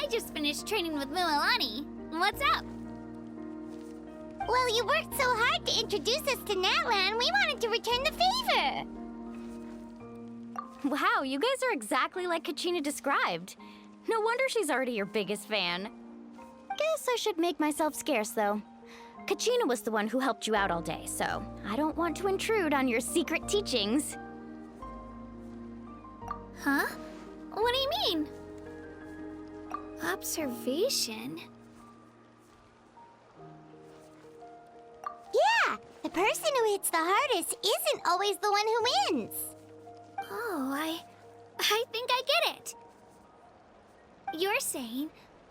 I just finished training with Mualani. What's up? Well, you worked so hard to introduce us to Natlan, we wanted to return the favor. Wow, you guys are exactly like KACHINA described. No wonder she's already your biggest fan. Guess I should make myself scarce, though. KACHINA was the one who helped you out all day, so I don't want to intrude on your secret teachings. Huh? What do you mean? Observation? Yeah, the person who hits the hardest isn't always the one who wins. Oh, I think I get it. You're saying,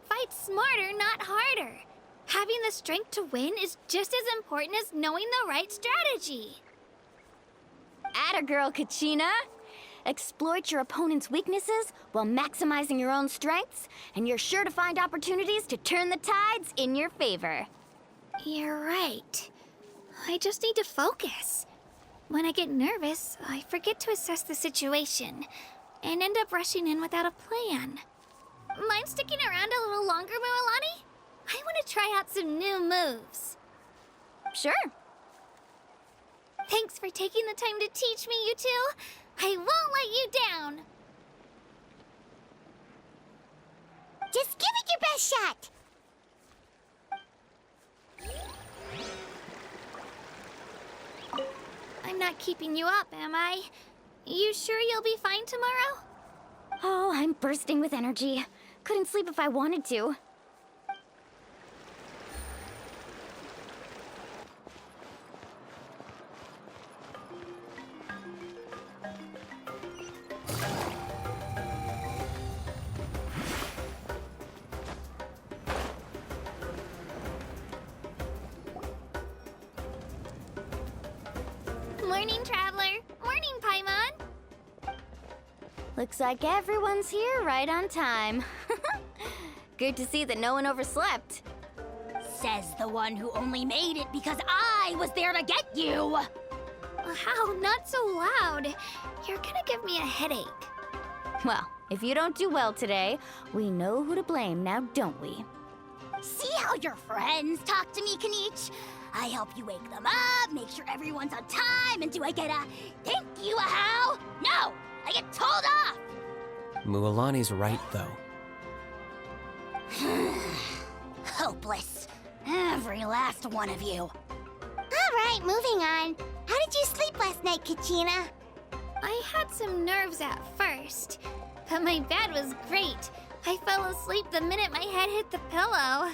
fight smarter, not harder. Having the strength to win is just as important as knowing the right strategy. Atta girl, KACHINA! Exploit your opponent's weaknesses while maximizing your own strengths, and you're sure to find opportunities to turn the tides in your favor. You're right. I just need to focus. When I get nervous, I forget to assess the situation, and end up rushing in without a plan. Mind sticking around a little longer, Mualani? I want to try out some new moves. Sure. Thanks for taking the time to teach me, you two. I won't let you down. Just give it your best shot. I'm not keeping you up, am I? You sure you'll be fine tomorrow? Oh, I'm bursting with energy. Couldn't sleep if I wanted to. Morning, Traveler. Morning, Paimon. Looks like everyone's here right on time. Good to see that no one overslept. Says the one who only made it because I was there to get you. How? Not so loud. You're gonna give me a headache. Well, if you don't do well today, we know who to blame now, don't we? See how your friends talk to me, Kanich? I help you wake them up, make sure everyone's on time, and do I get a thank you, how? No! I get told off! Mualani's right, though. Hopeless. Every last one of you. Alright, moving on. How did you sleep last night, KACHINA? I had some nerves at first, but my bed was great. I fell asleep the minute my head hit the pillow.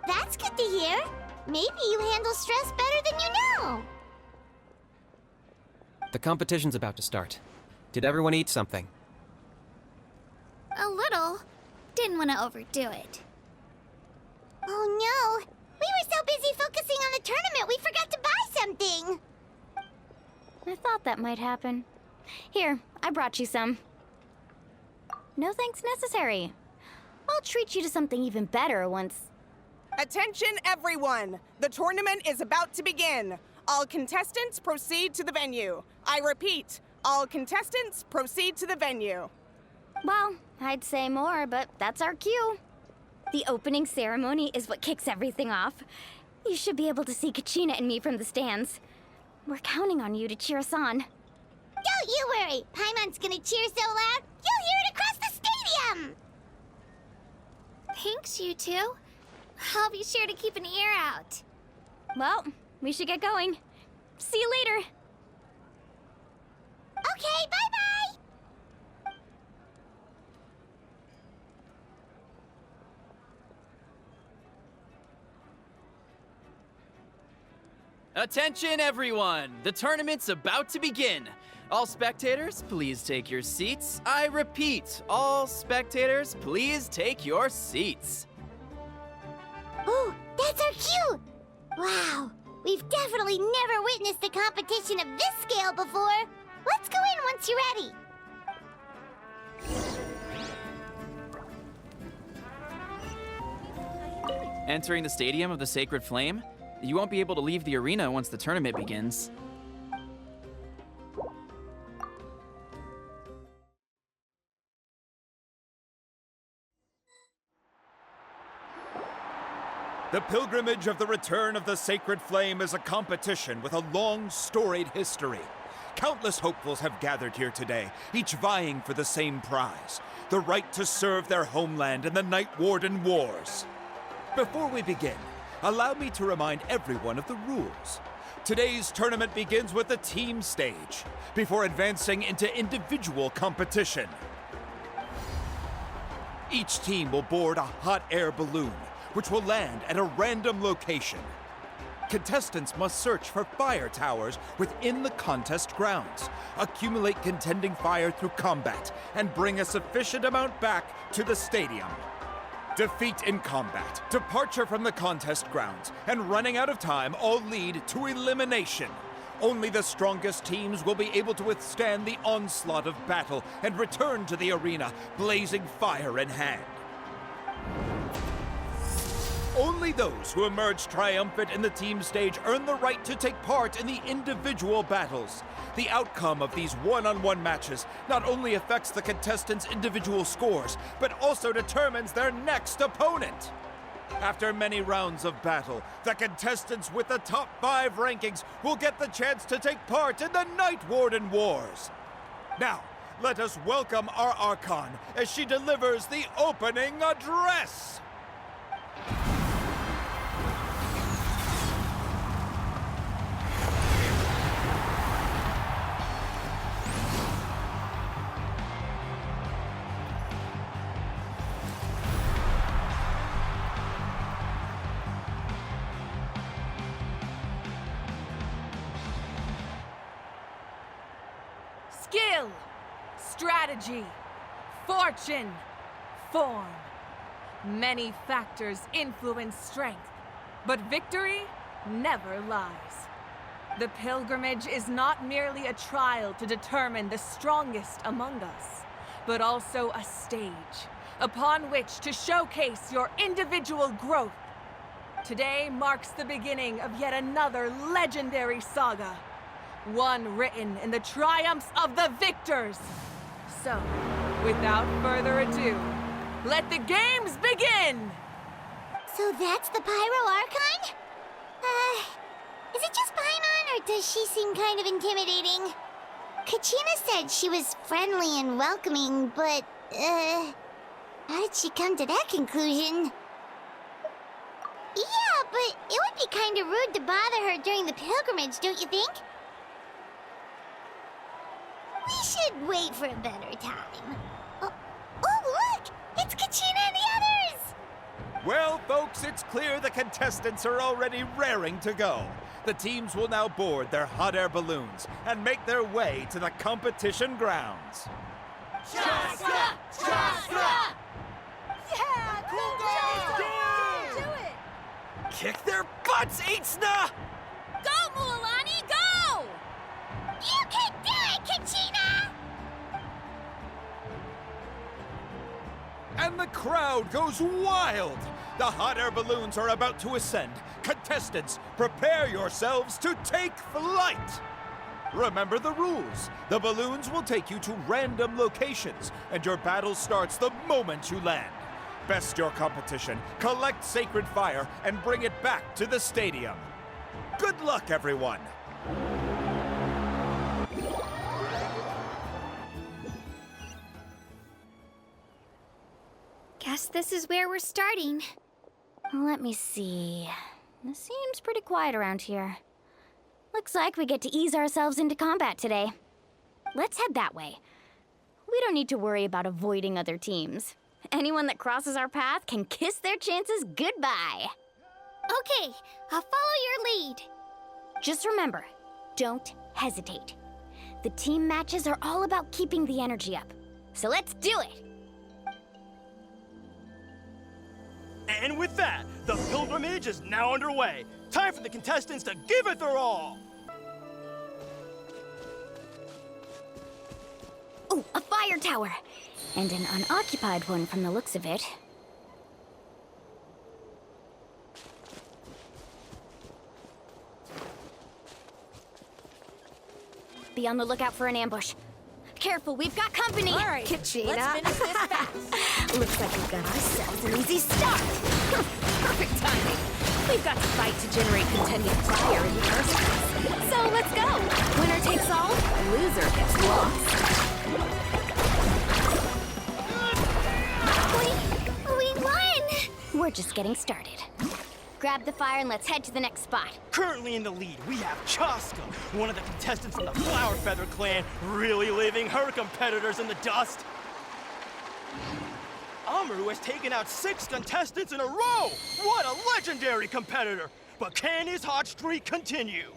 That's good to hear. Maybe you handle stress better than you know. The competition's about to start. Did everyone eat something? A little. Didn't want to overdo it. Oh no! We were so busy focusing on the tournament we forgot to buy something! I thought that might happen. Here, I brought you some. No thanks necessary. I'll treat you to something even better once... Attention, everyone! The tournament is about to begin. All contestants proceed to the venue. I repeat, all contestants proceed to the venue. Well, I'd say more, but that's our cue. The opening ceremony is what kicks everything off. You should be able to see KACHINA and me from the stands. We're counting on you to cheer us on. Don't you worry! Paimon's gonna cheer so loud, you'll hear it across the stadium! Thanks, you two. I'll be sure to keep an ear out. Well, we should get going. See you later. Okay, bye-bye! Attention everyone! The tournament's about to begin! All spectators, please take your seats. I repeat, all spectators, please take your seats. Oh, that's our cue! Wow, we've definitely never witnessed a competition of this scale before. Let's go in once you're ready. Entering the Stadium of the Sacred Flame, you won't be able to leave the arena once the tournament begins. The Pilgrimage of the Return of the Sacred Flame is a competition with a long, storied history. Countless hopefuls have gathered here today, each vying for the same prize, the right to serve their homeland in the Night Warden Wars. Before we begin, allow me to remind everyone of the rules. Today's tournament begins with the team stage, before advancing into individual competition. Each team will board a hot air balloon, which will land at a random location. Contestants must search for fire towers within the contest grounds, accumulate contending fire through combat, and bring a sufficient amount back to the stadium. Defeat in combat, departure from the contest grounds, and running out of time all lead to elimination. Only the strongest teams will be able to withstand the onslaught of battle and return to the arena, blazing fire in hand. Only those who emerge triumphant in the team stage earn the right to take part in the individual battles. The outcome of these one-on-one matches not only affects the contestants' individual scores, but also determines their next opponent. After many rounds of battle, the contestants with the top 5 rankings will get the chance to take part in the Night Warden Wars. Now, let us welcome our Archon as she delivers the opening address. Skill, strategy, fortune, form. Many factors influence strength, but victory never lies. The pilgrimage is not merely a trial to determine the strongest among us, but also a stage upon which to showcase your individual growth. Today marks the beginning of yet another legendary saga. One written in the triumphs of the victors. So, without further ado, let the games begin! So that's the Pyro Archon? Is it just Paimon, or does she seem kind of intimidating? Kachina said she was friendly and welcoming, but, how did she come to that conclusion? Yeah, but it would be kind of rude to bother her during the pilgrimage, don't you think? We should wait for a better time. Oh, look! It's Kachina and the others! Well, folks, it's clear the contestants are already raring to go. The teams will now board their hot air balloons and make their way to the competition grounds. Chaska! Chaska! Yeah! Cool girl! Do it! Kick their butts, Itzna! Go, Mualani, go! You can do it, Kachina! And the crowd goes wild! The hot air balloons are about to ascend. Contestants, prepare yourselves to take flight! Remember the rules. The balloons will take you to random locations, and your battle starts the moment you land. Best your competition, collect sacred fire, and bring it back to the stadium. Good luck, everyone! Guess this is where we're starting. Let me see. It seems pretty quiet around here. Looks like we get to ease ourselves into combat today. Let's head that way. We don't need to worry about avoiding other teams. Anyone that crosses our path can kiss their chances goodbye. Okay, I'll follow your lead. Just remember, don't hesitate. The team matches are all about keeping the energy up. So let's do it! And with that, the pilgrimage is now underway. Time for the contestants to give it their all! Oh, a fire tower! And an unoccupied one from the looks of it. Be on the lookout for an ambush. Careful, we've got company! All right, KACHINA. let's finish this fast. Looks like we've got ourselves an easy start! Perfect timing. We've got to fight to generate contending fire in the first place. So let's go! Winner takes all, loser gets lost. We won! We're just getting started. Grab the fire and let's head to the next spot. Currently in the lead, we have Chaska, one of the contestants from the Flower Feather clan, really leaving her competitors in the dust. Amaru has taken out 6 contestants in a row! What a legendary competitor! But can his hot streak continue?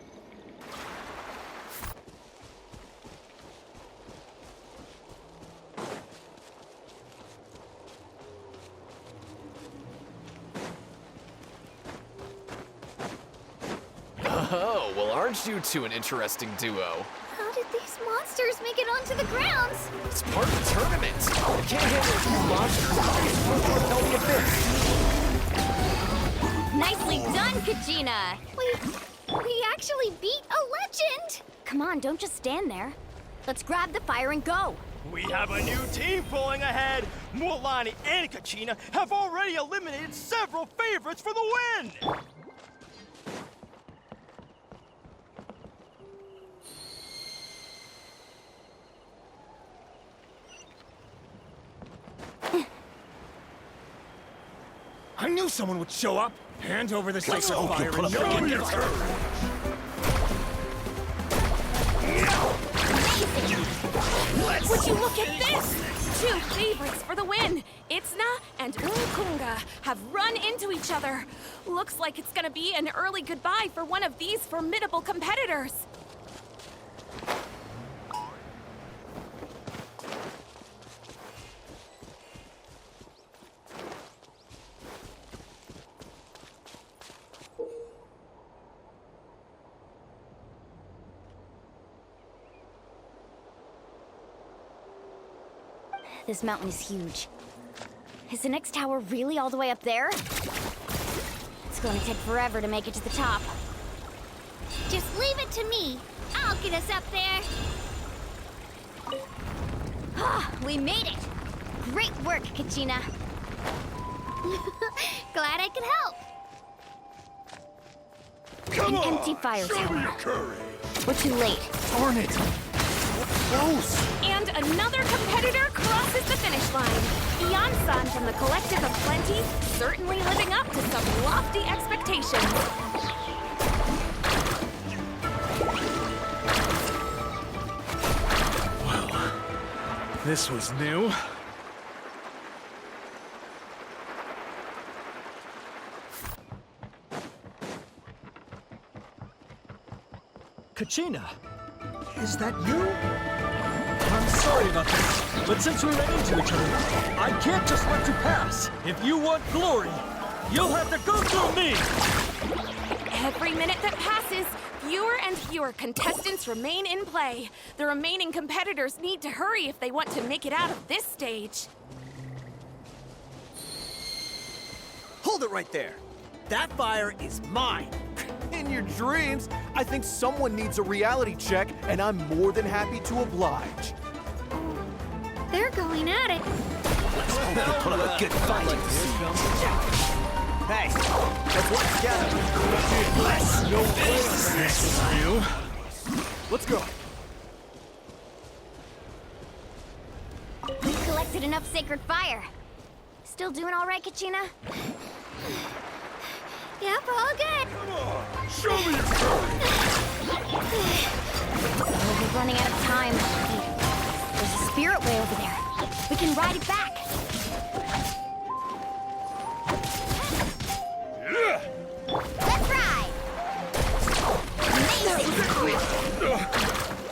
Oh, well, aren't you two an interesting duo? How did these monsters make it onto the grounds? It's part of the tournament. I can't handle a few monsters. Tell me a bit. Nicely done, Kachina! We actually beat a legend! Come on, don't just stand there. Let's grab the fire and go. We have a new team pulling ahead. Mualani and Kachina have already eliminated several favorites for the win. I knew someone would show up. Hand over the sacred fire and show me your courage. Would you look at this? 2 favorites for the win! Itzna and Unkunga have run into each other. Looks like it's gonna be an early goodbye for one of these formidable competitors. This mountain is huge. Is the next tower really all the way up there? It's going to take forever to make it to the top. Just leave it to me. I'll get us up there. Ah, we made it! Great work, Kachina. Glad I could help. An empty fire tower. Courage. We're too late. Darn it. Close. And another competitor crosses the finish line. Ian-san from the Collective of Plenty, certainly living up to some lofty expectations. Well, this was new. Kachina, is that you? I'm sorry about this, but since we ran into each other, I can't just let you pass. If you want glory, you'll have to go through me! Every minute that passes, fewer and fewer contestants remain in play. The remaining competitors need to hurry if they want to make it out of this stage. Hold it right there. That fire is mine. In your dreams, I think someone needs a reality check, and I'm more than happy to oblige. They're going at it. Let's hope they put up a good fight. Hey, let's work together. No way this is you. Let's go. We collected enough sacred fire. Still doing all right, Kachina? Yep, all good. Come on, show me your courage. Oh, we're running out of time. There's a spirit way over there. We can ride it back. Let's ride! Amazing!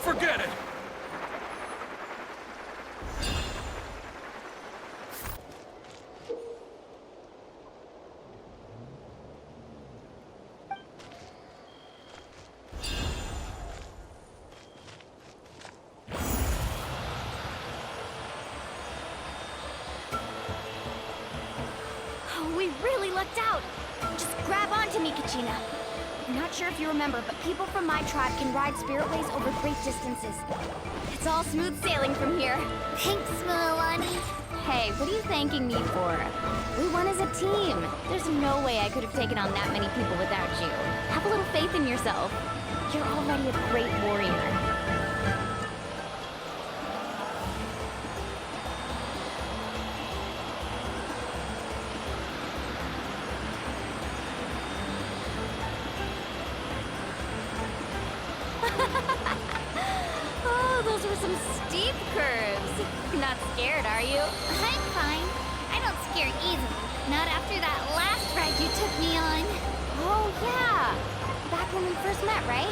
Forget it. We really lucked out. Just grab onto me, Kachina. I'm not sure if you remember, but people from my tribe can ride spiritways over great distances. It's all smooth sailing from here. Thanks, Mualani. Hey, what are you thanking me for? We won as a team. There's no way I could have taken on that many people without you. Have a little faith in yourself. You're already a great warrior. Oh, those were some steep curves. You're not scared, are you? I'm fine. I don't scare easily. Not after that last ride you took me on. Oh, yeah. Back when we first met, right?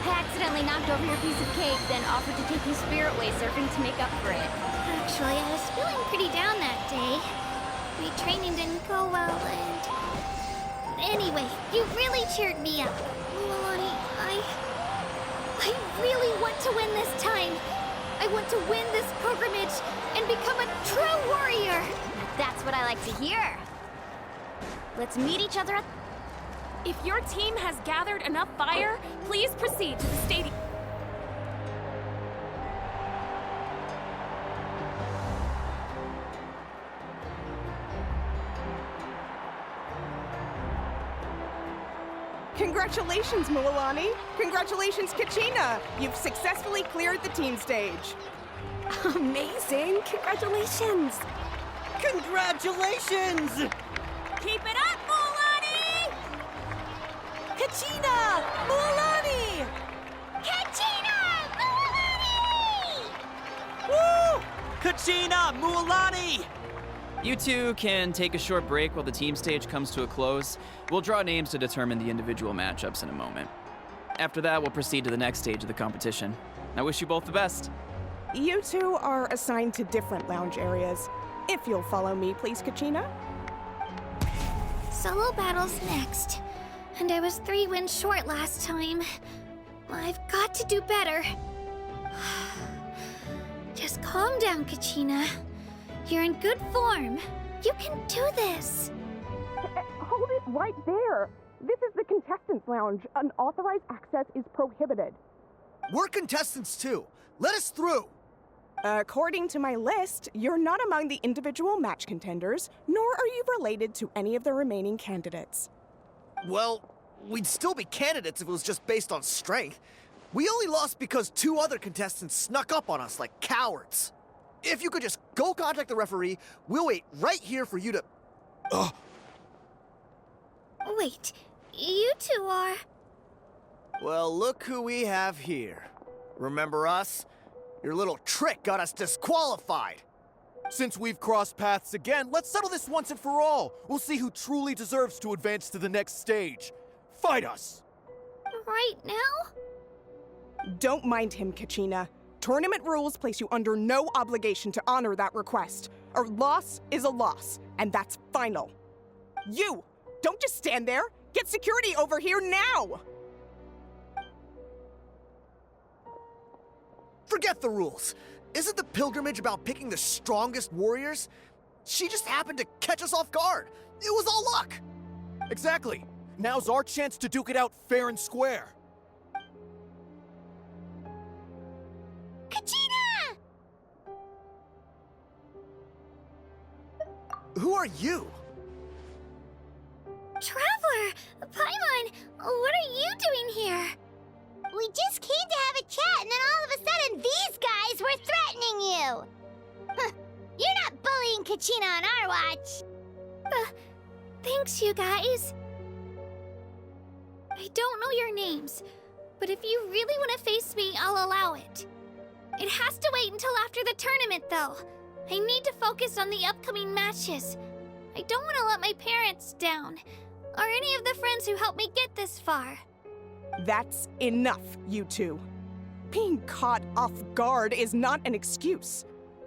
I accidentally knocked over your piece of cake, then offered to take you spirit way surfing to make up for it. Actually, I was feeling pretty down that day. My training didn't go well, and... Anyway, you really cheered me up. Milani, I really want to win this time. I want to win this pilgrimage and become a true warrior. That's what I like to hear. Let's meet each other at... If your team has gathered enough fire, please proceed to the stadium. Congratulations, Milani. Congratulations, Kachina. You've successfully cleared the team stage. Amazing! Congratulations! Congratulations! Keep it up, Milani! Kachina! Mualani! Kachina! Mualani! Woo! Kachina! Mualani! You two can take a short break while the team stage comes to a close. We'll draw names to determine the individual matchups in a moment. After that, we'll proceed to the next stage of the competition. I wish you both the best. You two are assigned to different lounge areas. If you'll follow me, please, Kachina. Solo battles next. And I was 3 wins short last time. I've got to do better. Just calm down, Kachina. You're in good form. You can do this. Hold it right there. This is the contestants' lounge. Unauthorized access is prohibited. We're contestants too. Let us through. According to my list, you're not among the individual match contenders, nor are you related to any of the remaining candidates. Well, we'd still be candidates if it was just based on strength. We only lost because 2 other contestants snuck up on us like cowards. If you could just go contact the referee, we'll wait right here for you to... Ugh. Wait, you two are... Well, look who we have here. Remember us? Your little trick got us disqualified. Since we've crossed paths again, let's settle this once and for all. We'll see who truly deserves to advance to the next stage. Fight us! Right now? Don't mind him, Kachina. Tournament rules place you under no obligation to honor that request. A loss is a loss, and that's final. You! Don't just stand there! Get security over here now! Forget the rules. Isn't the pilgrimage about picking the strongest warriors? She just happened to catch us off guard. It was all luck. Exactly. Now's our chance to duke it out fair and square. Kachina! Who are you? Traveler! Paimon! What are you doing here? We just came to have a chat, and then all of a sudden these guys were threatening you! Huh, you're not bullying Kachina on our watch! Thanks, you guys. I don't know your names, but if you really want to face me, I'll allow it. It has to wait until after the tournament, though. I need to focus on the upcoming matches. I don't want to let my parents down, or any of the friends who helped me get this far. That's enough, you two. Being caught off guard is not an excuse.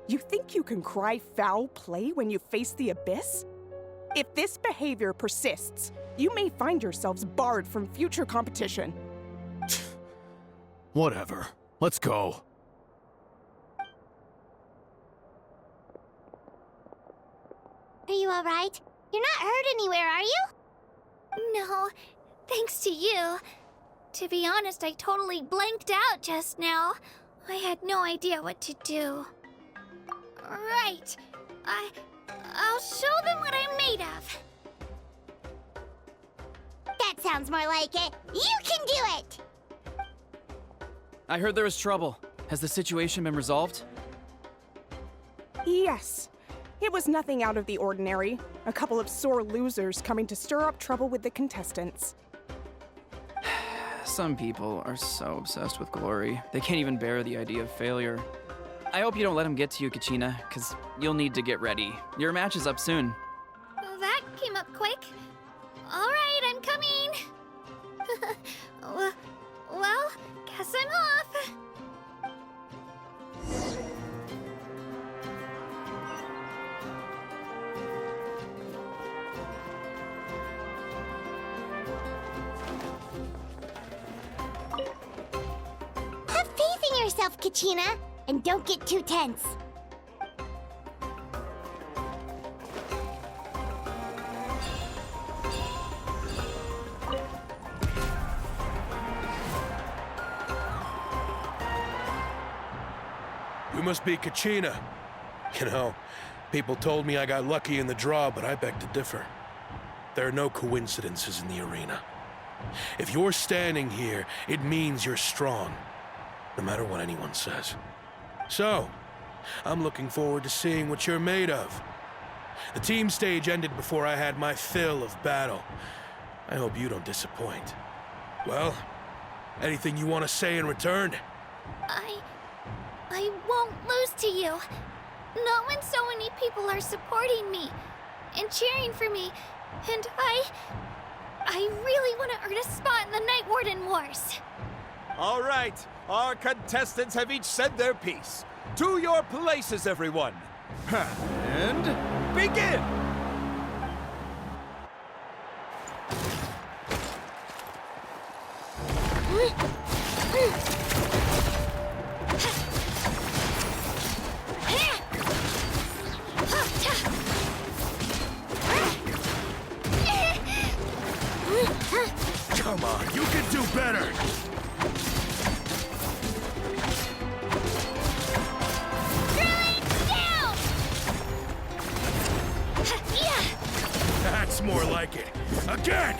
You think you can cry foul play when you face the abyss? If this behavior persists, you may find yourselves barred from future competition. Whatever. Let's go. Are you alright? You're not hurt anywhere, are you? No, thanks to you. To be honest, I totally blanked out just now. I had no idea what to do. Right. I'll show them what I'm made of. That sounds more like it. You can do it! I heard there was trouble. Has the situation been resolved? Yes. It was nothing out of the ordinary. A couple of sore losers coming to stir up trouble with the contestants. Some people are so obsessed with glory, they can't even bear the idea of failure. I hope you don't let them get to you, Kachina, because you'll need to get ready. Your match is up soon. That came up quick. All right, I'm coming. Well, guess I'm off. Have faith in yourself, Kachina, and don't get too tense. You must be Kachina. You know, people told me I got lucky in the draw, but I beg to differ. There are no coincidences in the arena. If you're standing here, it means you're strong, no matter what anyone says. So, I'm looking forward to seeing what you're made of. The team stage ended before I had my fill of battle. I hope you don't disappoint. Well, anything you want to say in return? I won't lose to you. Not when so many people are supporting me and cheering for me, and I really want to earn a spot in the Night Warden Wars. All right, our contestants have each said their piece. To your places, everyone. And begin! Come on, you can do better! That's more like it. Again!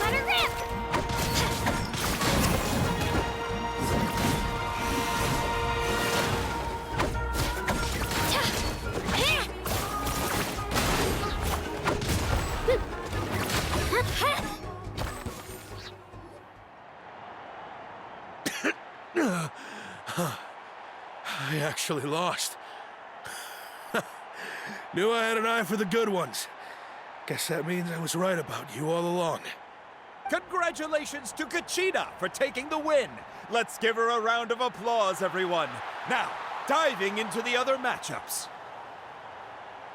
Let her rip! I actually lost. Knew I had an eye for the good ones. Guess that means I was right about you all along. Congratulations to Kachina for taking the win. Let's give her a round of applause, everyone. Now, diving into the other matchups.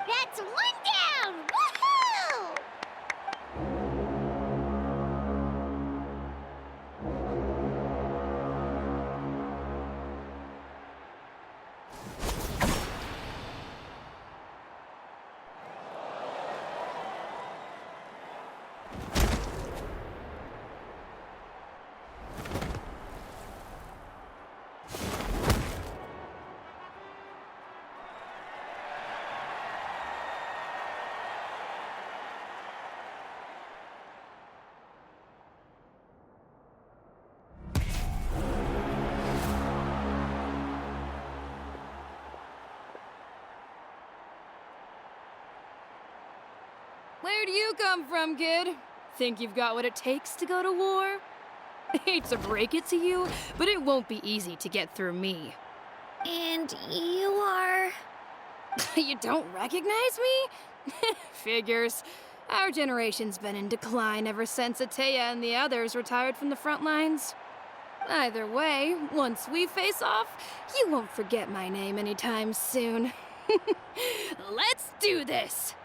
That's one down! Woohoo! Where do you come from, kid? Think you've got what it takes to go to war? Hate to break it to you, but it won't be easy to get through me. And you are... You don't recognize me? Figures. Our generation's been in decline ever since Ateya and the others retired from the front lines. Either way, once we face off, you won't forget my name anytime soon. Let's do this!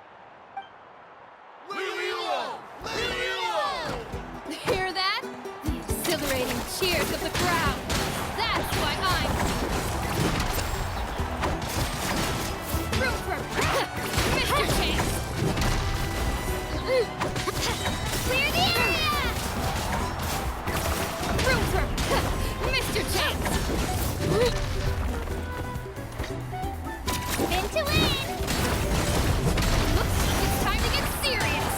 Hear that? cheers of the crowd. That's why I'm... Room for... Mr. Chance! Clear the area! Room for... Mr. Chance! Spin to win! Looks like it's time to get serious.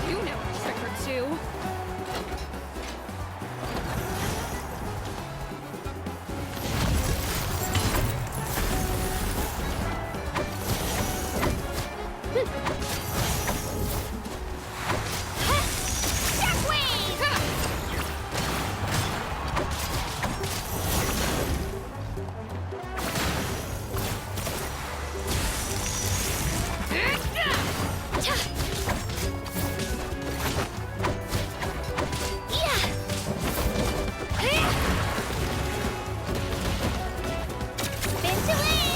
You know a trick or two. Spin to win!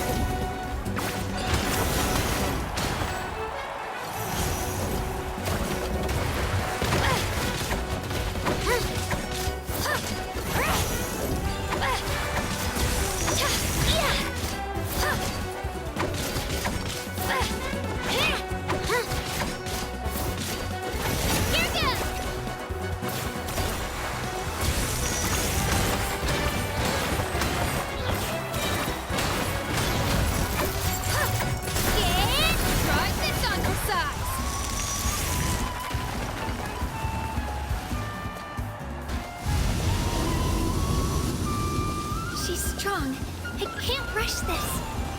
Here goes! Try this on your size. She's strong. I can't rush this.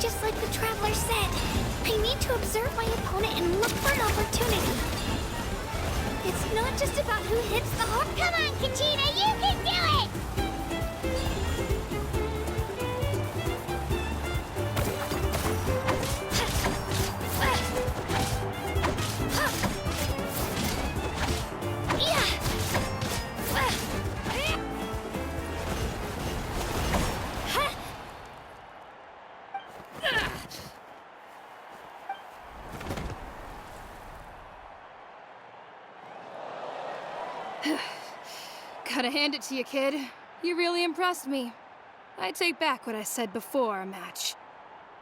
Just like the Traveler said, I need to observe my opponent and look for an opportunity. It's not just about who hits the hard. Come on, Kachina, you can do it! Gotta hand it to you, kid. You really impressed me. I take back what I said before our match.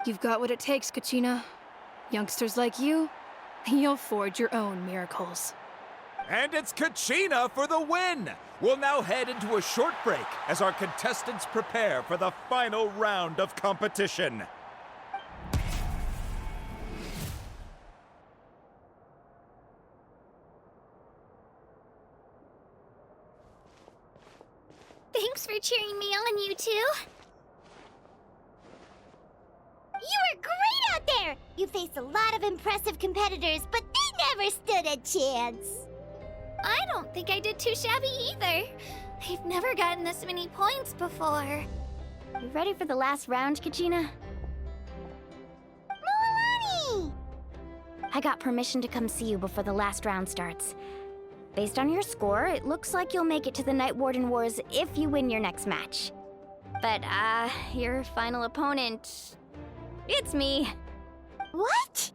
You've got what it takes, Kachina. Youngsters like you, you'll forge your own miracles. And it's Kachina for the win! We'll now head into a short break as our contestants prepare for the final round of competition. Thanks for cheering me on, you two. You were great out there! You faced a lot of impressive competitors, but they never stood a chance. I don't think I did too shabby either. I've never gotten this many points before. You ready for the last round, Kachina? Moalani! I got permission to come see you before the last round starts. Based on your score, it looks like you'll make it to the Night Warden Wars if you win your next match. But, your final opponent... It's me. What?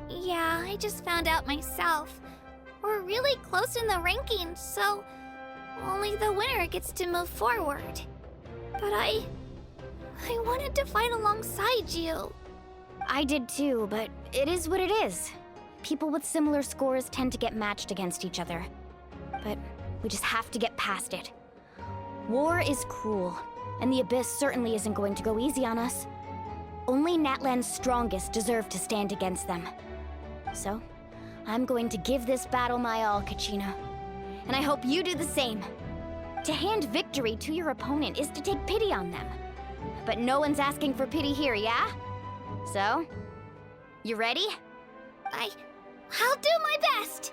Yeah, I just found out myself. We're really close in the rankings, so only the winner gets to move forward. But I wanted to fight alongside you. I did too, but it is what it is. People with similar scores tend to get matched against each other. But we just have to get past it. War is cruel, and the Abyss certainly isn't going to go easy on us. Only Natlan's strongest deserve to stand against them. So, I'm going to give this battle my all, Kachina. And I hope you do the same. To hand victory to your opponent is to take pity on them. But no one's asking for pity here, yeah? So, you ready? I'll do my best!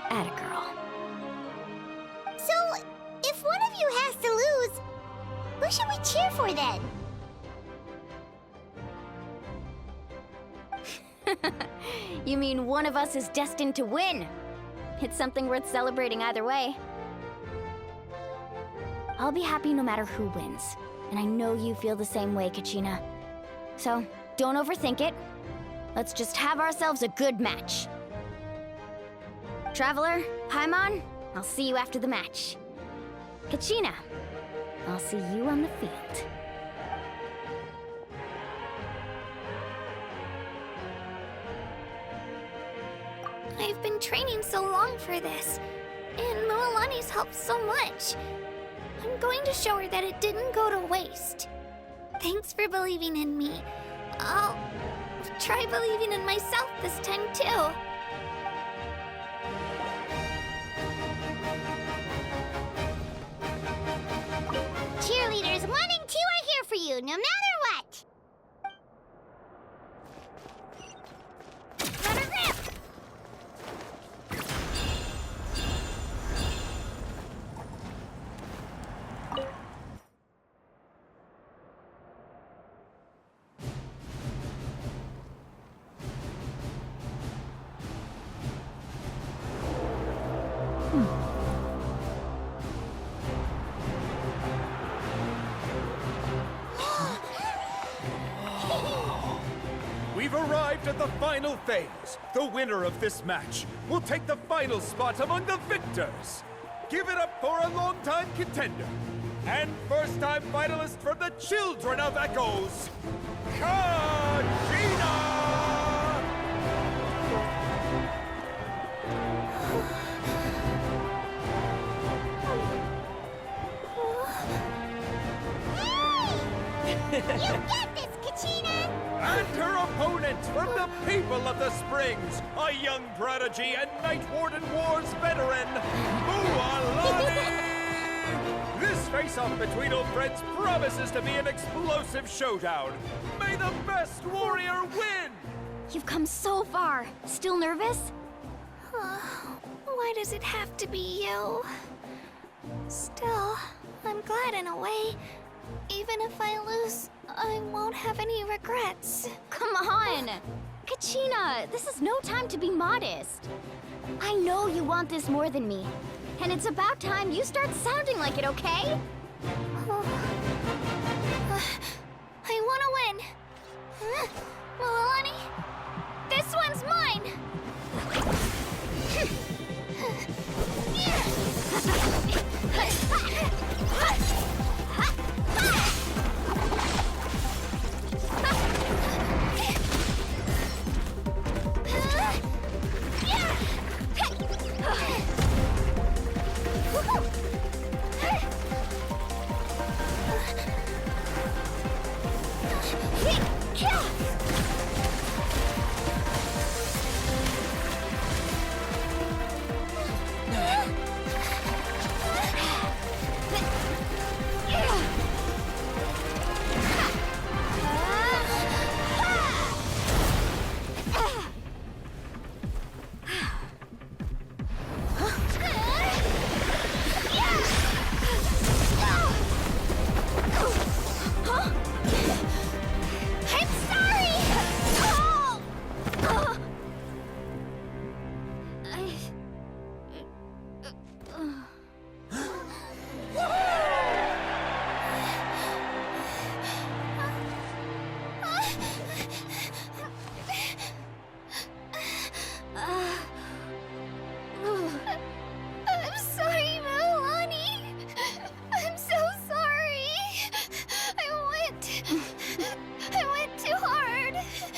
Atta girl. of you has to lose, who should we cheer for then? You mean one of us is destined to win? It's something worth celebrating either way. I'll be happy no matter who wins, and I know you feel the same way, Kachina. So, don't overthink it. Let's just have ourselves a good match. Traveler, Paimon, I'll see you after the match. Kachina, I'll see you on the field. I've been training so long for this, and Milani's helped so much. I'm going to show her that it didn't go to waste. Thanks for believing in me. I'll try believing in myself this time too. Cheerleaders 1 and 2 are here for you, no matter what. Rubber grip! We've arrived at the final phase. The winner of this match will take the final spot among the victors. Give it up for a long-time contender and first-time finalist from the Children of Echoes, KACHINA! You get this, Kachina! And her opponent from the people of the Springs, a young prodigy and Night Warden Wars veteran, Mualani! This face-off between old friends promises to be an explosive showdown. May the best warrior win! You've come so far. Still nervous? Why does it have to be you? Still, I'm glad in a way. Even if I lose, I won't have any regrets. Come on! Kachina, this is no time to be modest. I know you want this more than me. And it's about time you start sounding like it, okay? I want to win. Milani, this one's mine.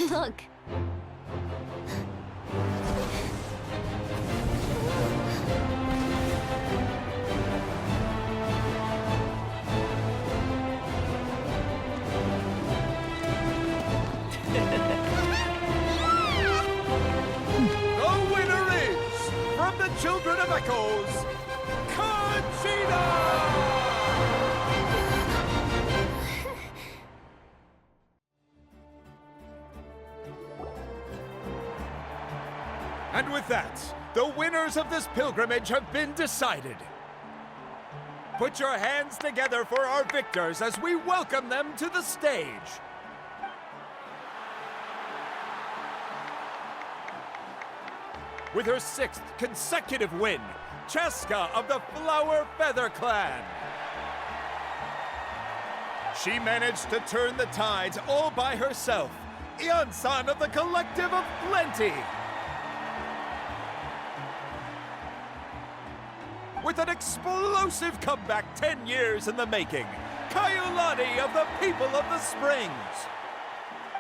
Look. The winner is, from the Children of Echoes, KACHINA! And with that, the winners of this pilgrimage have been decided. Put your hands together for our victors as we welcome them to the stage. With her 6th consecutive win, Cheska of the Flower Feather Clan. She managed to turn the tides all by herself. Ian-san of the Collective of Plenty. With an explosive comeback 10 years in the making, Kaiulani of the People of the Springs.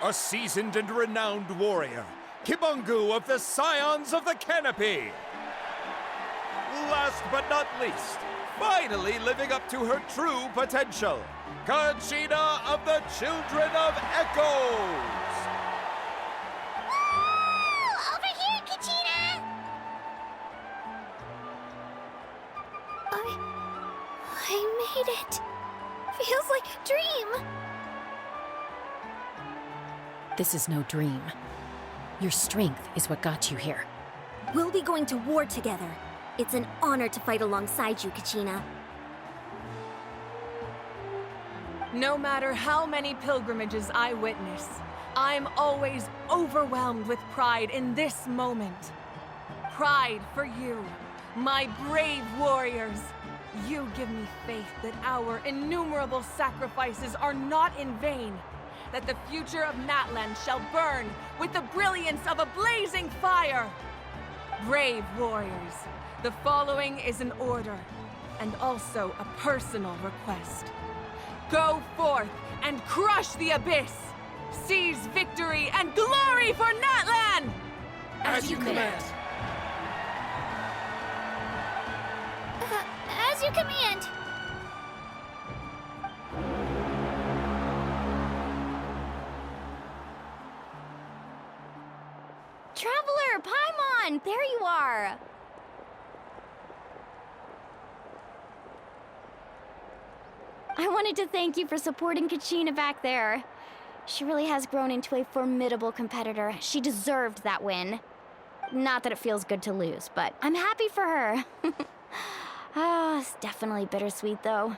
A seasoned and renowned warrior, Kibangu of the Scions of the Canopy. Last but not least, finally living up to her true potential, KACHINA of the Children of Echoes! Woo! Over here, KACHINA! I made it. Feels like a dream. This is no dream. Your strength is what got you here. We'll be going to war together. It's an honor to fight alongside you, KACHINA. No matter how many pilgrimages I witness, I'm always overwhelmed with pride in this moment. Pride for you, my brave warriors. You give me faith that our innumerable sacrifices are not in vain, that the future of Natlan shall burn with the brilliance of a blazing fire. Brave warriors, the following is an order, and also a personal request. Go forth and crush the abyss! Seize victory and glory for Natlan! As you command. As you command. Traveler, Paimon, there you are. I wanted to thank you for supporting KACHINA back there. She really has grown into a formidable competitor. She deserved that win. Not that it feels good to lose, but I'm happy for her. It's definitely bittersweet, though.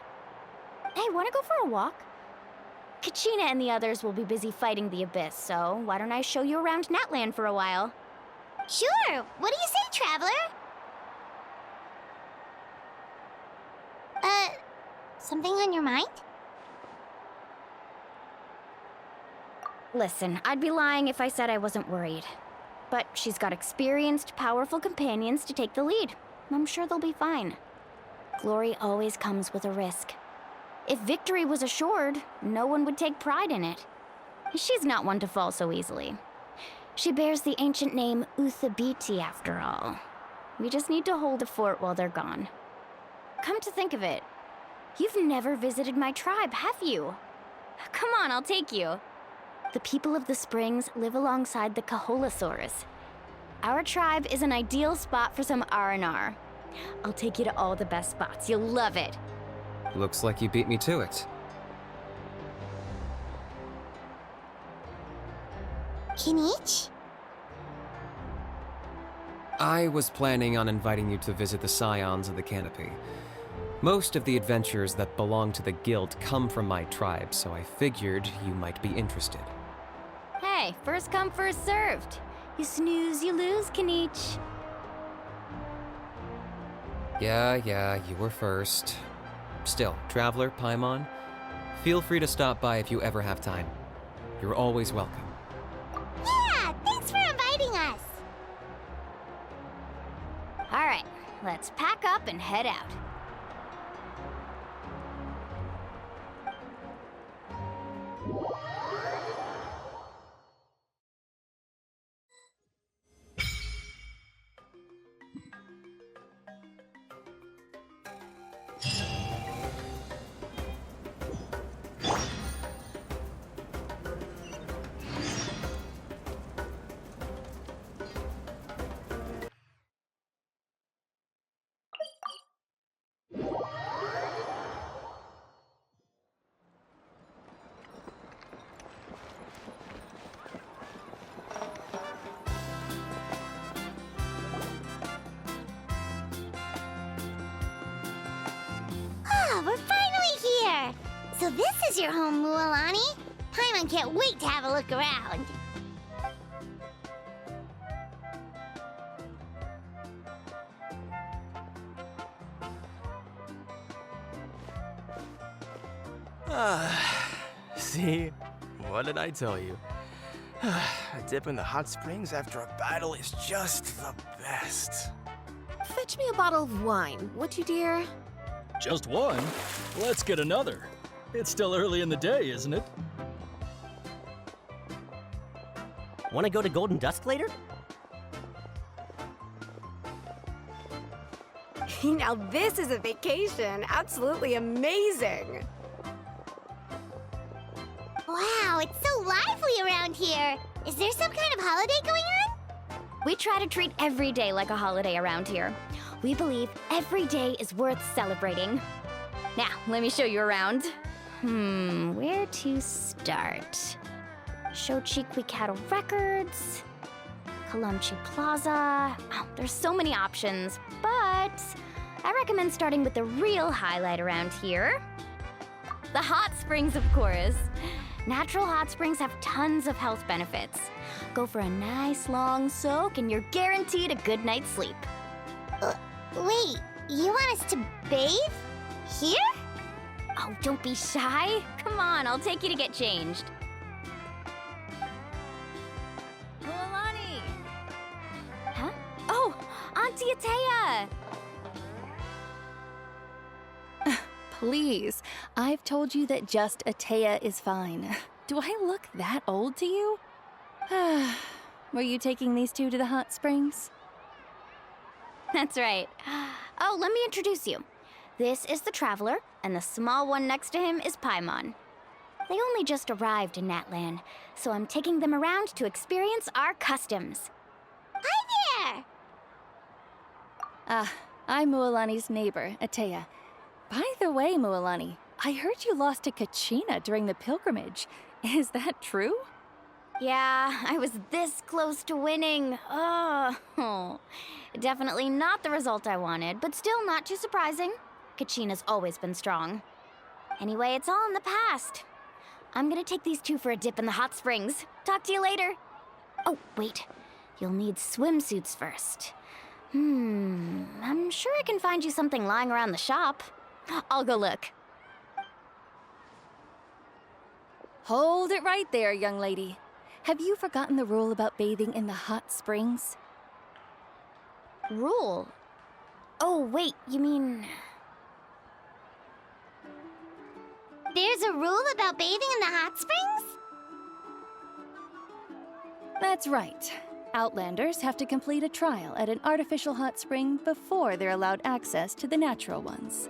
Hey, wanna go for a walk? KACHINA and the others will be busy fighting the Abyss, so why don't I show you around Natlan for a while? Sure. What do you say, Traveler? Something on your mind? Listen, I'd be lying if I said I wasn't worried. But she's got experienced, powerful companions to take the lead. I'm sure they'll be fine. Glory always comes with a risk. If victory was assured, no one would take pride in it. She's not one to fall so easily. She bears the ancient name Uthabiti, after all. We just need to hold the fort while they're gone. Come to think of it, you've never visited my tribe, have you? Come on, I'll take you. The people of the Springs live alongside the Kaholasaurus. Our tribe is an ideal spot for some R&R. I'll take you to all the best spots. You'll love it. Looks like you beat me to it. Kinich? I was planning on inviting you to visit the Scions of the Canopy. Most of the adventures that belong to the guild come from my tribe, so I figured you might be interested. Hey, first come, first served. You snooze, you lose, Kinich. Yeah, you were first. Still, Traveler, Paimon, feel free to stop by if you ever have time. You're always welcome. Yeah, thanks for inviting us. All right, let's pack up and head out. So this is your home, Mualani? Paimon can't wait to have a look around. See? What did I tell you? A dip in the hot springs after a battle is just the best. Fetch me a bottle of wine, would you, dear? Just one? Let's get another. It's still early in the day, isn't it? Want to go to Golden Dusk later? Now this is a vacation. Absolutely amazing. Wow, it's so lively around here. Is there some kind of holiday going on? We try to treat every day like a holiday around here. We believe every day is worth celebrating. Now, let me show you around. Where to start? Shochiqui Cattle Records, Kalumchi Plaza. Oh, there's so many options, but I recommend starting with the real highlight around here. The hot springs, of course. Natural hot springs have tons of health benefits. Go for a nice long soak and you're guaranteed a good night's sleep. Wait, you want us to bathe? Here? Oh, don't be shy. Come on, I'll take you to get changed. Mualani! Huh? Oh, Auntie Atea! Please, I've told you that just Atea is fine. Do I look that old to you? Were you taking these two to the hot springs? That's right. Oh, let me introduce you. This is the Traveler, and the small one next to him is Paimon. They only just arrived in Natlan, so I'm taking them around to experience our customs. Hi there! I'm Mualani's neighbor, Atea. By the way, Mualani, I heard you lost to KACHINA during the pilgrimage. Is that true? Yeah, I was this close to winning. Oh, definitely not the result I wanted, but still not too surprising. KACHINA's always been strong. Anyway, it's all in the past. I'm gonna take these two for a dip in the hot springs. Talk to you later. Oh, wait. You'll need swimsuits first. I'm sure I can find you something lying around the shop. I'll go look. Hold it right there, young lady. Have you forgotten the rule about bathing in the hot springs? Rule? Oh, wait, you mean... There's a rule about bathing in the hot springs? That's right. Outlanders have to complete a trial at an artificial hot spring before they're allowed access to the natural ones.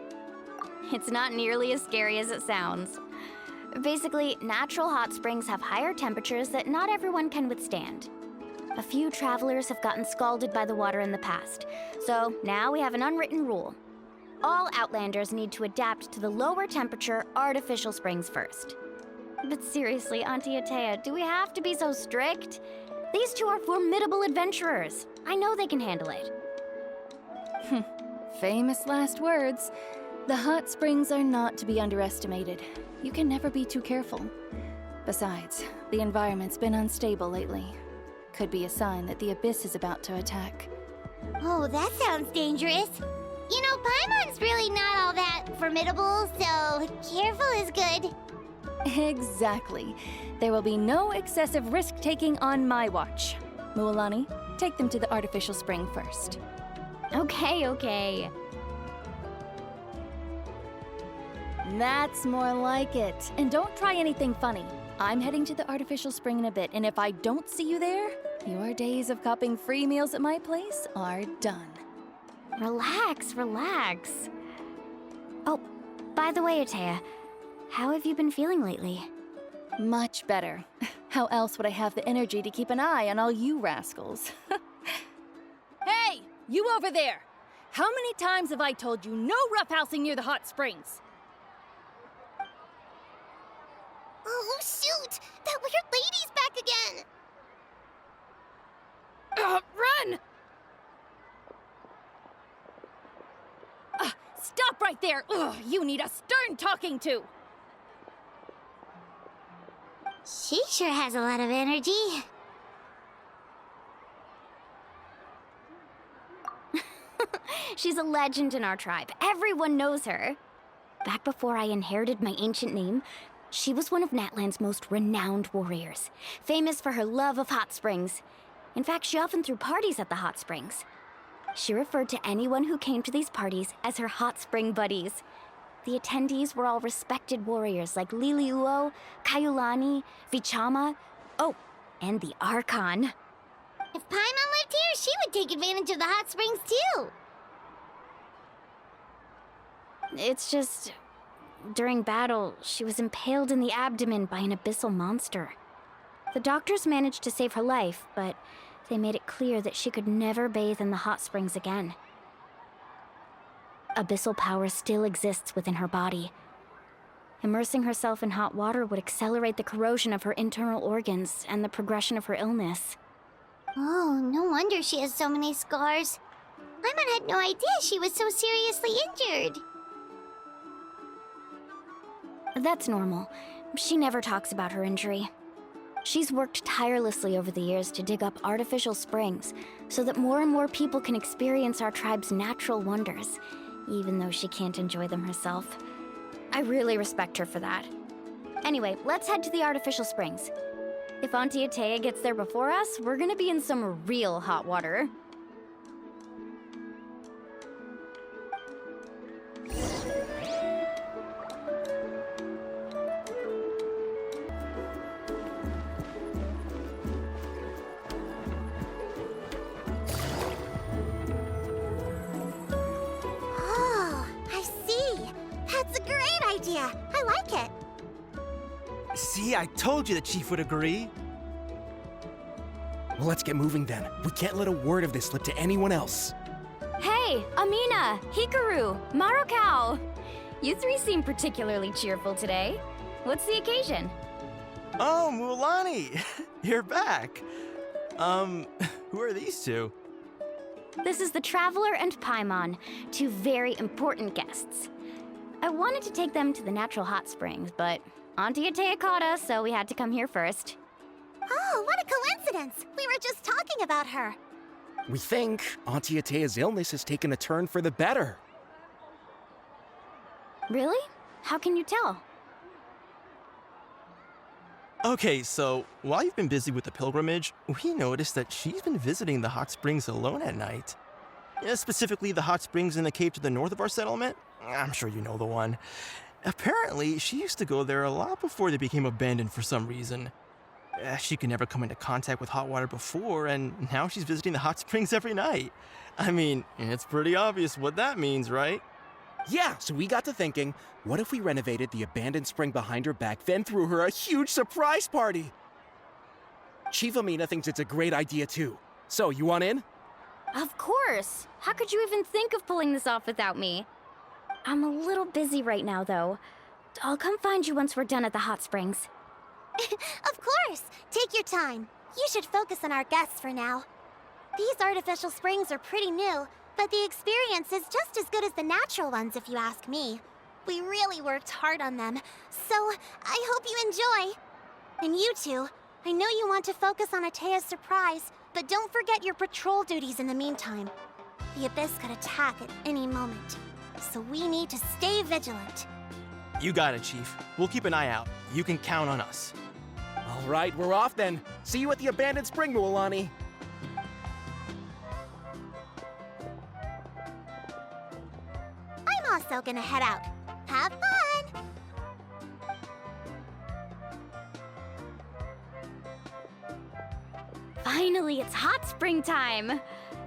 It's not nearly as scary as it sounds. Basically, natural hot springs have higher temperatures that not everyone can withstand. A few travelers have gotten scalded by the water in the past, so now we have an unwritten rule. All Outlanders need to adapt to the lower temperature artificial springs first. But seriously, Auntie Atea, do we have to be so strict? These two are formidable adventurers. I know they can handle it. Famous last words. The hot springs are not to be underestimated. You can never be too careful. Besides, the environment's been unstable lately. Could be a sign that the Abyss is about to attack. Oh, that sounds dangerous. You know, Paimon's really not all that formidable, so careful is good. Exactly. There will be no excessive risk-taking on my watch. Mualani, take them to the artificial spring first. Okay. That's more like it. And don't try anything funny. I'm heading to the artificial spring in a bit, and if I don't see you there, your days of copping free meals at my place are done. Relax. Oh, by the way, Atea, how have you been feeling lately? Much better. How else would I have the energy to keep an eye on all you rascals? Hey, you over there! How many times have I told you no roughhousing near the hot springs? Oh, shoot! That weird lady's back again! Run! Stop right there! Ugh, you need a stern talking to! She sure has a lot of energy. She's a legend in our tribe. Everyone knows her. Back before I inherited my ancient name, she was one of Natlan's most renowned warriors, famous for her love of hot springs. In fact, she often threw parties at the hot springs. She referred to anyone who came to these parties as her hot spring buddies. The attendees were all respected warriors like Liliuo, Kaiulani, Vichama, oh, and the Archon. If Paimon lived here, she would take advantage of the hot springs too. It's just, during battle, she was impaled in the abdomen by an abyssal monster. The doctors managed to save her life, but they made it clear that she could never bathe in the hot springs again. Abyssal power still exists within her body. Immersing herself in hot water would accelerate the corrosion of her internal organs and the progression of her illness. Oh, no wonder she has so many scars. Paimon had no idea she was so seriously injured. That's normal. She never talks about her injury. She's worked tirelessly over the years to dig up artificial springs so that more and more people can experience our tribe's natural wonders, even though she can't enjoy them herself. I really respect her for that. Anyway, let's head to the artificial springs. If Auntie Atea gets there before us, we're gonna be in some real hot water. I like it. See, I told you the chief would agree. Well, let's get moving then. We can't let a word of this slip to anyone else. Hey, Amina, Hikaru, Marukao! You three seem particularly cheerful today. What's the occasion? Oh, Mulani! You're back. Who are these two? This is the Traveler and Paimon, two very important guests. I wanted to take them to the natural hot springs, but Auntie Atea caught us, so we had to come here first. Oh, what a coincidence! We were just talking about her. We think Auntie Atea's illness has taken a turn for the better. Really? How can you tell? Okay, so while you've been busy with the pilgrimage, we noticed that she's been visiting the hot springs alone at night. Specifically, the hot springs in the cave to the north of our settlement. I'm sure you know the one. Apparently, she used to go there a lot before they became abandoned for some reason. She could never come into contact with hot water before, and now she's visiting the hot springs every night. I mean, it's pretty obvious what that means, right? Yeah, so we got to thinking, what if we renovated the abandoned spring behind her back, then threw her a huge surprise party? Chief Amina thinks it's a great idea too. So, you want in? Of course! How could you even think of pulling this off without me? I'm a little busy right now, though. I'll come find you once we're done at the hot springs. Of course! Take your time. You should focus on our guests for now. These artificial springs are pretty new, but the experience is just as good as the natural ones, if you ask me. We really worked hard on them, so I hope you enjoy. And you two, I know you want to focus on Atea's surprise, but don't forget your patrol duties in the meantime. The Abyss could attack at any moment, so we need to stay vigilant. You got it, Chief. We'll keep an eye out. You can count on us. All right, we're off then. See you at the abandoned spring, Mualani. I'm also gonna head out. Have fun! Finally, it's hot spring time!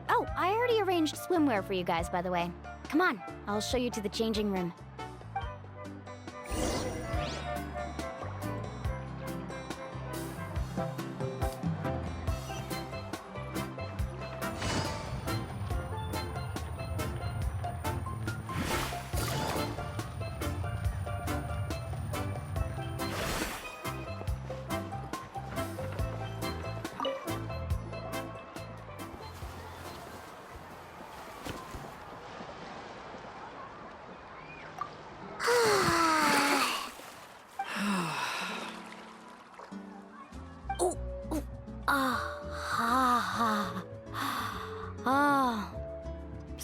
Oh, I already arranged swimwear for you guys, by the way. Come on, I'll show you to the changing room.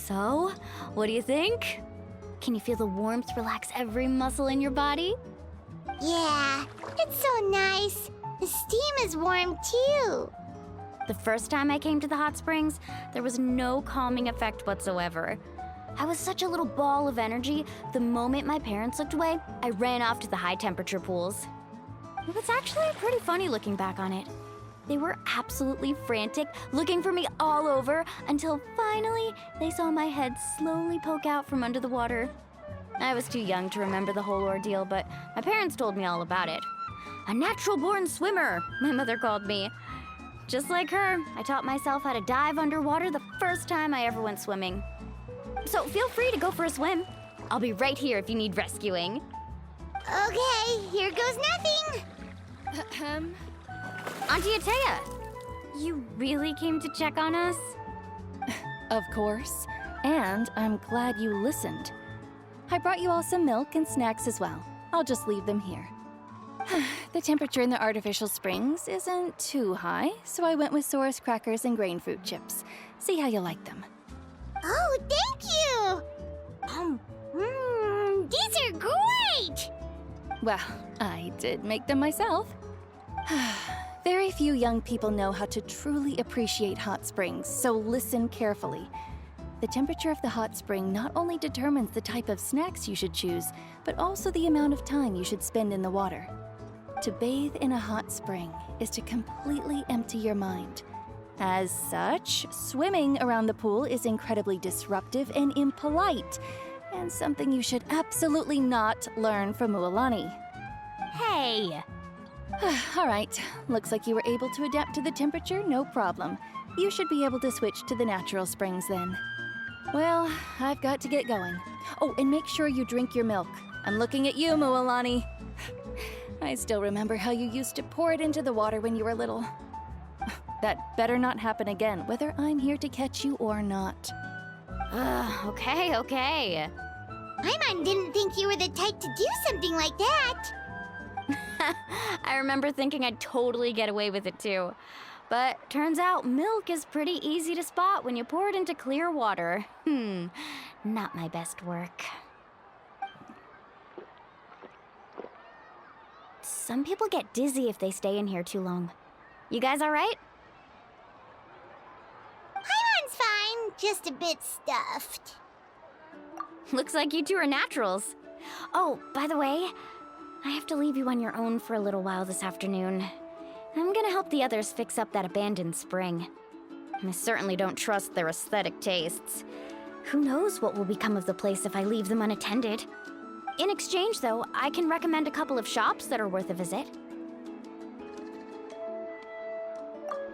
So, what do you think? Can you feel the warmth relax every muscle in your body? Yeah, it's so nice. The steam is warm too. The first time I came to the hot springs, there was no calming effect whatsoever. I was such a little ball of energy, the moment my parents looked away, I ran off to the high temperature pools. It was actually pretty funny looking back on it. They were absolutely frantic, looking for me all over, until finally they saw my head slowly poke out from under the water. I was too young to remember the whole ordeal, but my parents told me all about it. A natural-born swimmer, my mother called me. Just like her, I taught myself how to dive underwater the first time I ever went swimming. So feel free to go for a swim. I'll be right here if you need rescuing. Okay, here goes nothing. Auntie Atea, you really came to check on us? Of course. And I'm glad you listened. I brought you all some milk and snacks as well. I'll just leave them here. The temperature in the artificial springs isn't too high, so I went with Saurus crackers and grain fruit chips. See how you like them. Oh, thank you! These are great! Well, I did make them myself. Very few young people know how to truly appreciate hot springs, so listen carefully. The temperature of the hot spring not only determines the type of snacks you should choose, but also the amount of time you should spend in the water. To bathe in a hot spring is to completely empty your mind. As such, swimming around the pool is incredibly disruptive and impolite, and something you should absolutely not learn from Mualani. Hey! All right, looks like you were able to adapt to the temperature, no problem. You should be able to switch to the natural springs then. Well, I've got to get going. Oh, and make sure you drink your milk. I'm looking at you, Mualani. I still remember how you used to pour it into the water when you were little. That better not happen again, whether I'm here to catch you or not. Okay. Paimon didn't think you were the type to do something like that. I remember thinking I'd totally get away with it too. But turns out milk is pretty easy to spot when you pour it into clear water. Not my best work. Some people get dizzy if they stay in here too long. You guys all right? Paimon's fine, just a bit stuffed. Looks like you two are naturals. Oh, by the way, I have to leave you on your own for a little while this afternoon. I'm gonna help the others fix up that abandoned spring. I certainly don't trust their aesthetic tastes. Who knows what will become of the place if I leave them unattended? In exchange, though, I can recommend a couple of shops that are worth a visit.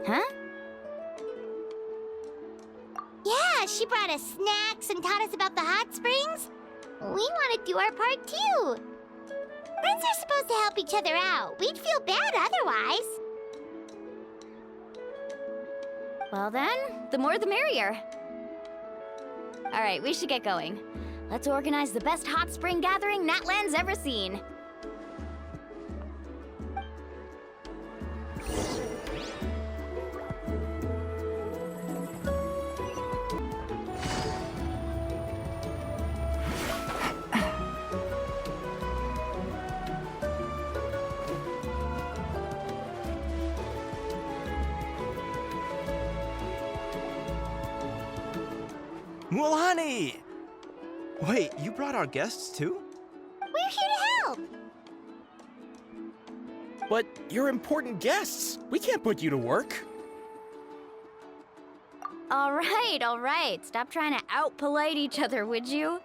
Huh? Yeah, she brought us snacks and taught us about the hot springs. We want to do our part too. Friends are supposed to help each other out. We'd feel bad otherwise. Well then, the more the merrier. All right, we should get going. Let's organize the best hot spring gathering Natland's ever seen. Mualani! Wait, you brought our guests too? We're here to help. But you're important guests. We can't put you to work. All right. Stop trying to out-polite each other, would you?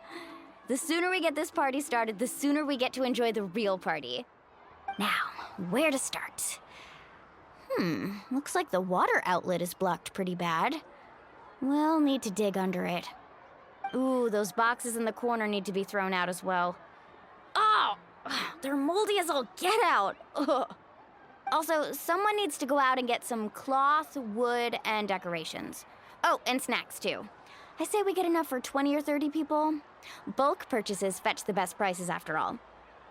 The sooner we get this party started, the sooner we get to enjoy the real party. Now, where to start? Looks like the water outlet is blocked pretty bad. We'll need to dig under it. Ooh, those boxes in the corner need to be thrown out as well. Oh, they're moldy as all get out. Ugh. Also, someone needs to go out and get some cloth, wood, and decorations. Oh, and snacks too. I say we get enough for 20 or 30 people. Bulk purchases fetch the best prices after all.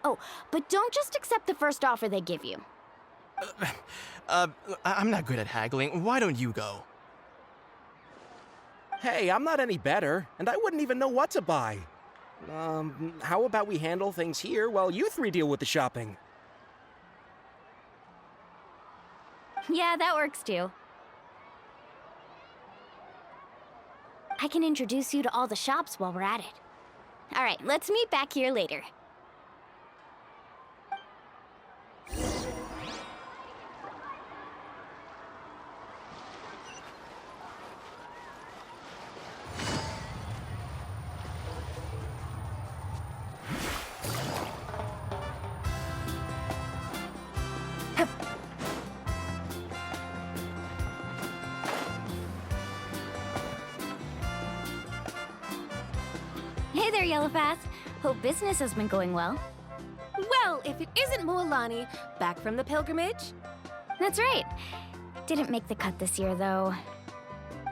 Oh, but don't just accept the first offer they give you. I'm not good at haggling. Why don't you go? Hey, I'm not any better, and I wouldn't even know what to buy. How about we handle things here while you three deal with the shopping? Yeah, that works too. I can introduce you to all the shops while we're at it. All right, let's meet back here later. Hey there, Yellowpath. Hope business has been going well. Well, if it isn't Mualani, back from the pilgrimage? That's right. Didn't make the cut this year, though.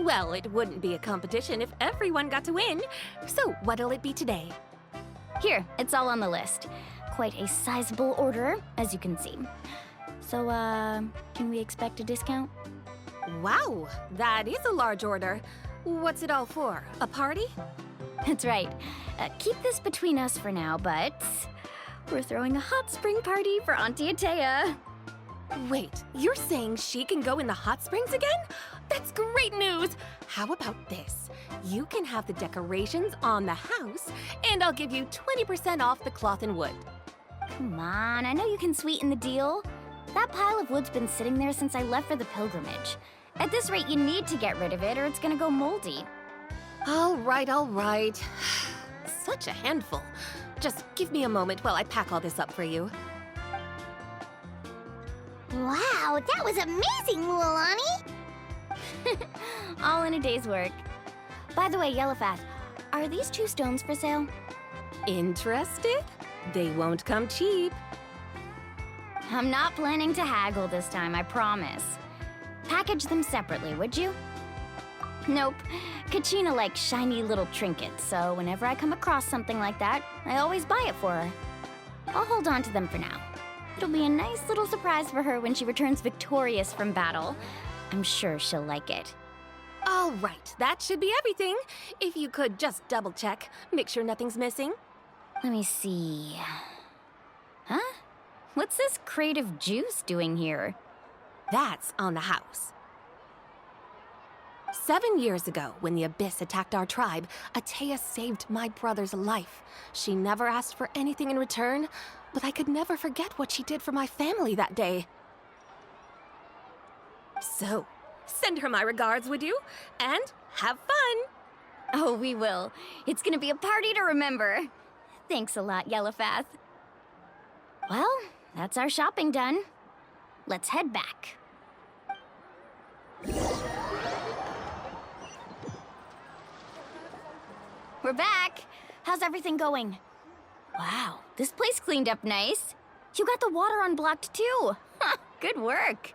Well, it wouldn't be a competition if everyone got to win. So, what'll it be today? Here, it's all on the list. Quite a sizable order, as you can see. So, can we expect a discount? Wow, that is a large order. What's it all for? A party? That's right. Keep this between us for now, but we're throwing a hot spring party for Auntie Atea. Wait, you're saying she can go in the hot springs again? That's great news! How about this? You can have the decorations on the house, and I'll give you 20% off the cloth and wood. Come on, I know you can sweeten the deal. That pile of wood's been sitting there since I left for the pilgrimage. At this rate, you need to get rid of it or it's gonna go moldy. All right, all right. Such a handful. Just give me a moment while I pack all this up for you. Wow, that was amazing, Mualani! All in a day's work. By the way, Yellowpath, are these 2 stones for sale? Interested? They won't come cheap. I'm not planning to haggle this time, I promise. Package them separately, would you? Nope. KACHINA likes shiny little trinkets, so whenever I come across something like that, I always buy it for her. I'll hold on to them for now. It'll be a nice little surprise for her when she returns victorious from battle. I'm sure she'll like it. All right, that should be everything. If you could just double check, make sure nothing's missing. Let me see. Huh? What's this crate of juice doing here? That's on the house. 7 years ago, when the Abyss attacked our tribe, Atea saved my brother's life. She never asked for anything in return, but I could never forget what she did for my family that day. So, send her my regards, would you? And have fun! Oh, we will. It's gonna be a party to remember. Thanks a lot, Yellowpath. Well, that's our shopping done. Let's head back. We're back. How's everything going? Wow, this place cleaned up nice. You got the water unblocked too. Good work.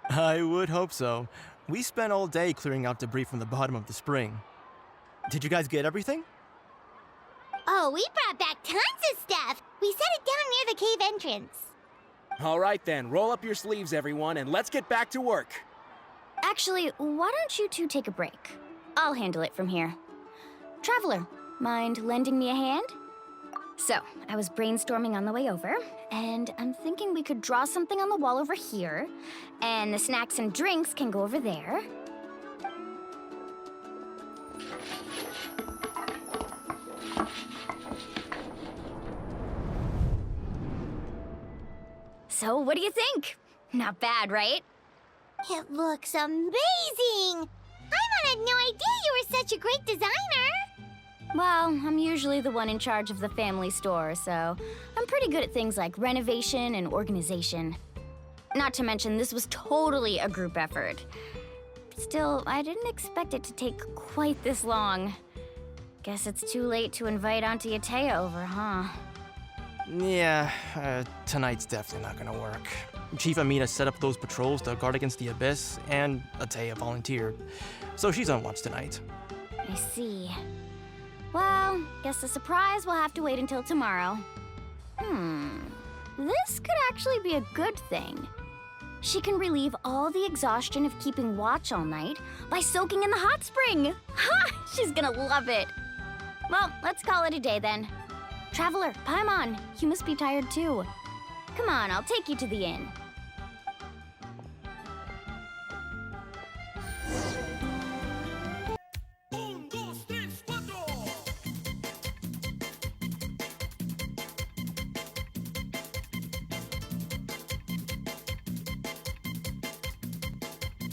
I would hope so. We spent all day clearing out debris from the bottom of the spring. Did you guys get everything? Oh, we brought back tons of stuff! We set it down near the cave entrance. All right then, roll up your sleeves, everyone, and let's get back to work. Actually, why don't you two take a break? I'll handle it from here. Traveler, mind lending me a hand? So, I was brainstorming on the way over, and I'm thinking we could draw something on the wall over here, and the snacks and drinks can go over there. So, what do you think? Not bad, right? It looks amazing! I had no idea you were such a great designer! Well, I'm usually the one in charge of the family store, so I'm pretty good at things like renovation and organization. Not to mention, this was totally a group effort. Still, I didn't expect it to take quite this long. Guess it's too late to invite Auntie Atea over, huh? Yeah, tonight's definitely not gonna work. Chief Amina set up those patrols to guard against the Abyss, and Atea volunteered. So she's on watch tonight. I see. Well, guess the surprise will have to wait until tomorrow. This could actually be a good thing. She can relieve all the exhaustion of keeping watch all night by soaking in the hot spring. Ha! She's gonna love it. Well, let's call it a day then. Traveler, Paimon, you must be tired too. Come on, I'll take you to the inn.